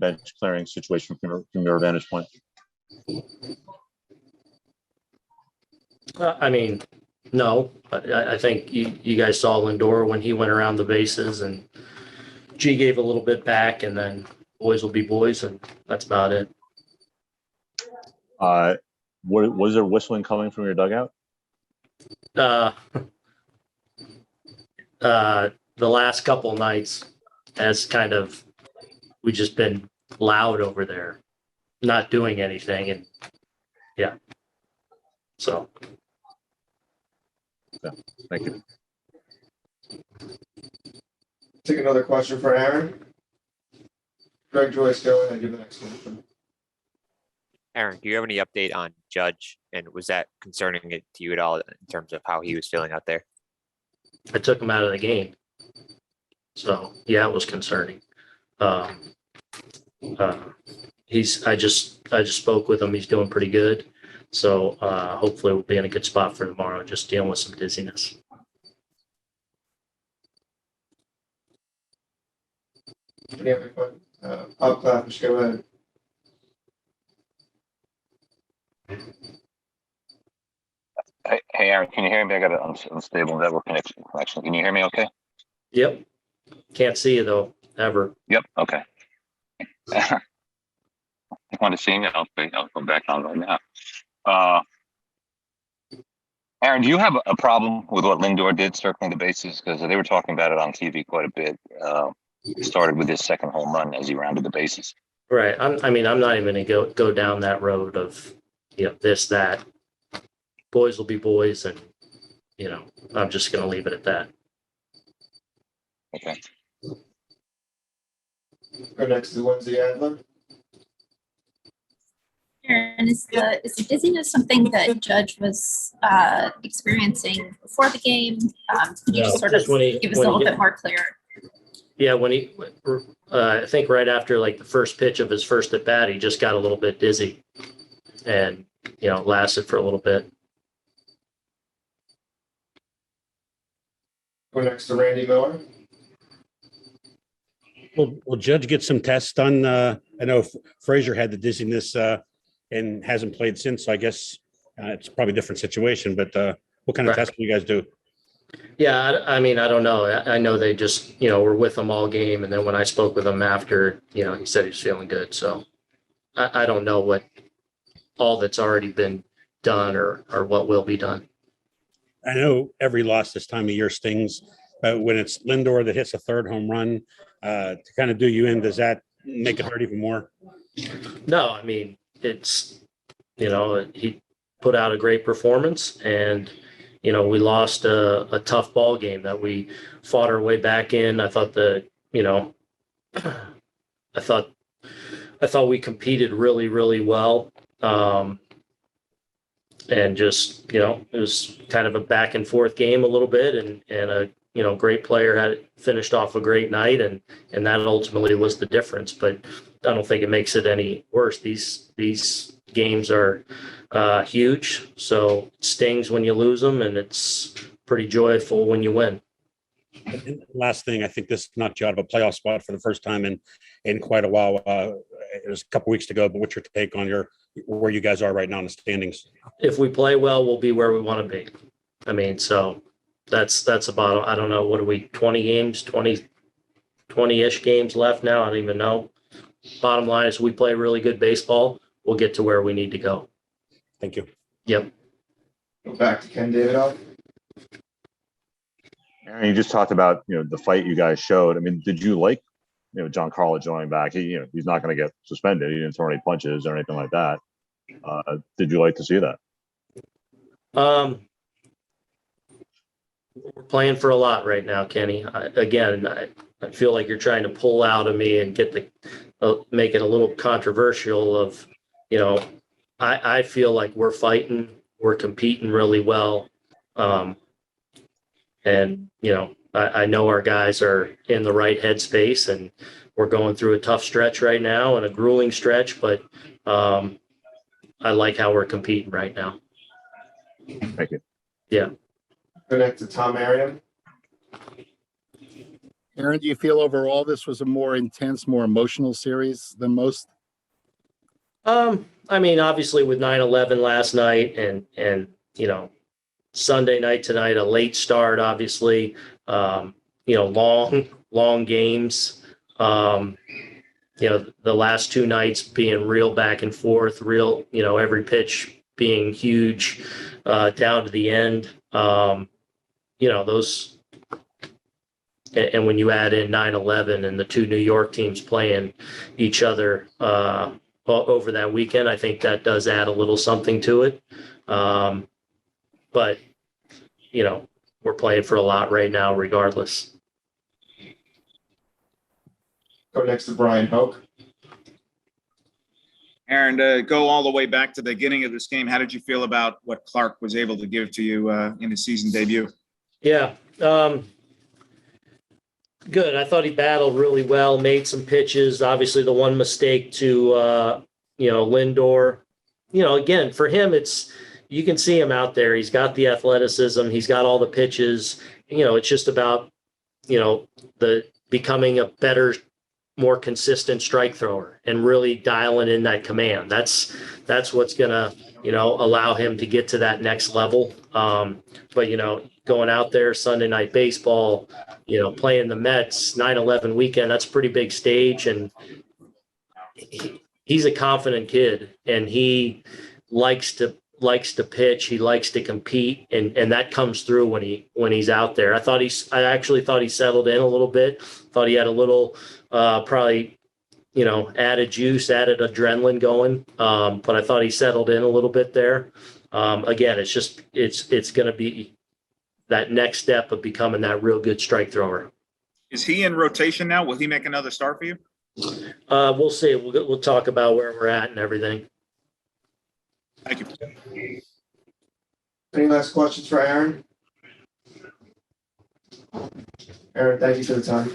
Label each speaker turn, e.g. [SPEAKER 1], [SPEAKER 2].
[SPEAKER 1] bench clearing situation from your vantage point?
[SPEAKER 2] I mean, no, but I think you guys saw Lindor when he went around the bases, and G gave a little bit back, and then boys will be boys, and that's about it.
[SPEAKER 1] Was there whistling coming from your dugout?
[SPEAKER 2] The last couple nights has kind of, we just been loud over there, not doing anything, and yeah. So.
[SPEAKER 1] Yeah, thank you.
[SPEAKER 3] Take another question for Aaron. Greg Joyce, go ahead, give the next question.
[SPEAKER 4] Aaron, do you have any update on Judge? And was that concerning it to you at all in terms of how he was feeling out there?
[SPEAKER 2] I took him out of the game. So yeah, it was concerning. I just spoke with him. He's doing pretty good. So hopefully we'll be in a good spot for tomorrow, just dealing with some dizziness.
[SPEAKER 3] Any other questions? Up, Clappish, go ahead.
[SPEAKER 5] Hey, Aaron, can you hear me? I got an unstable network connection. Can you hear me okay?
[SPEAKER 2] Yep. Can't see you though, ever.
[SPEAKER 5] Yep. Okay. You want to see me? I'll go back on right now. Aaron, do you have a problem with what Lindor did circling the bases? Because they were talking about it on TV quite a bit. It started with his second home run as he rounded the bases.
[SPEAKER 2] Right. I'm not even going to go down that road of, this, that. Boys will be boys, and, I'm just going to leave it at that.
[SPEAKER 5] Okay.
[SPEAKER 3] Go next to Lindsay Adler.
[SPEAKER 6] And is the dizziness something that Judge was experiencing before the game? Could you just sort of give us a little bit more clear?
[SPEAKER 2] Yeah, when I think right after like the first pitch of his first at bat, he just got a little bit dizzy, and lasted for a little bit.
[SPEAKER 3] Go next to Randy Miller.
[SPEAKER 7] Will Judge get some tests done? I know Frazier had the dizziness and hasn't played since. So I guess it's probably a different situation. But what kind of tests do you guys do?
[SPEAKER 2] Yeah, I don't know. I know they just were with him all game, and then when I spoke with him after, he said he's feeling good. So I don't know what all that's already been done or what will be done.
[SPEAKER 7] I know every loss this time of year stings, but when it's Lindor that hits a third home run to kind of do you in, does that make it hurt even more?
[SPEAKER 2] No, it's, he put out a great performance, and, we lost a tough ball game that we fought our way back in. I thought I thought we competed really, really well. And just, it was kind of a back and forth game a little bit, and a great player had finished off a great night, and that ultimately was the difference. But I don't think it makes it any worse. These games are huge, so it stings when you lose them, and it's pretty joyful when you win.
[SPEAKER 7] And last thing, I think this knocked you out of a playoff spot for the first time in quite a while. It was a couple weeks to go, but what's your take on where you guys are right now in the standings?
[SPEAKER 2] If we play well, we'll be where we want to be. So that's about, I don't know, what are we, 20 games, 20-ish games left now? I don't even know. Bottom line is we play really good baseball. We'll get to where we need to go.
[SPEAKER 7] Thank you.
[SPEAKER 2] Yep.
[SPEAKER 3] Go back to Ken Davidoff.
[SPEAKER 1] Aaron, you just talked about the fight you guys showed. Did you like John Carlo joining back? He's not going to get suspended. He didn't throw any punches or anything like that. Did you like to see that?
[SPEAKER 2] We're playing for a lot right now, Kenny. I feel like you're trying to pull out of me and get make it a little controversial of, I feel like we're fighting, we're competing really well. And, I know our guys are in the right headspace, and we're going through a tough stretch right now and a grueling stretch, but I like how we're competing right now.
[SPEAKER 1] Thank you.
[SPEAKER 2] Yeah.
[SPEAKER 3] Go next to Tom Arian.
[SPEAKER 8] Aaron, do you feel overall this was a more intense, more emotional series than most?
[SPEAKER 2] I mean, obviously with 9/11 last night and Sunday night tonight, a late start, obviously, long games. The last two nights being real back and forth, real, every pitch being huge, down to the end. Those, and when you add in 9/11 and the two New York teams playing each other, over that weekend, I think that does add a little something to it. But, we're playing for a lot right now, regardless.
[SPEAKER 3] Go next to Brian Hoke.
[SPEAKER 9] Aaron, to go all the way back to the beginning of this game, how did you feel about what Clark was able to give to you in his season debut?
[SPEAKER 2] Yeah. Good. I thought he battled really well, made some pitches. Obviously, the one mistake to, Lindor. Again, for him, you can see him out there. He's got the athleticism. He's got all the pitches. It's just about, the becoming a better, more consistent strike thrower and really dialing in that command. That's what's going to, allow him to get to that next level. But, going out there Sunday Night Baseball, playing the Mets 9/11 weekend, that's a pretty big stage. And he's a confident kid and he likes to pitch. He likes to compete. And that comes through when he's out there. I actually thought he settled in a little bit. Thought he had a little, probably, added juice, added adrenaline going. But I thought he settled in a little bit there. Again, it's going to be that next step of becoming that real good strike thrower.
[SPEAKER 9] Is he in rotation now? Will he make another start for you?
[SPEAKER 2] We'll see. We'll talk about where we're at and everything.
[SPEAKER 9] Thank you.
[SPEAKER 3] Any last questions for Aaron? Aaron, thank you for the time.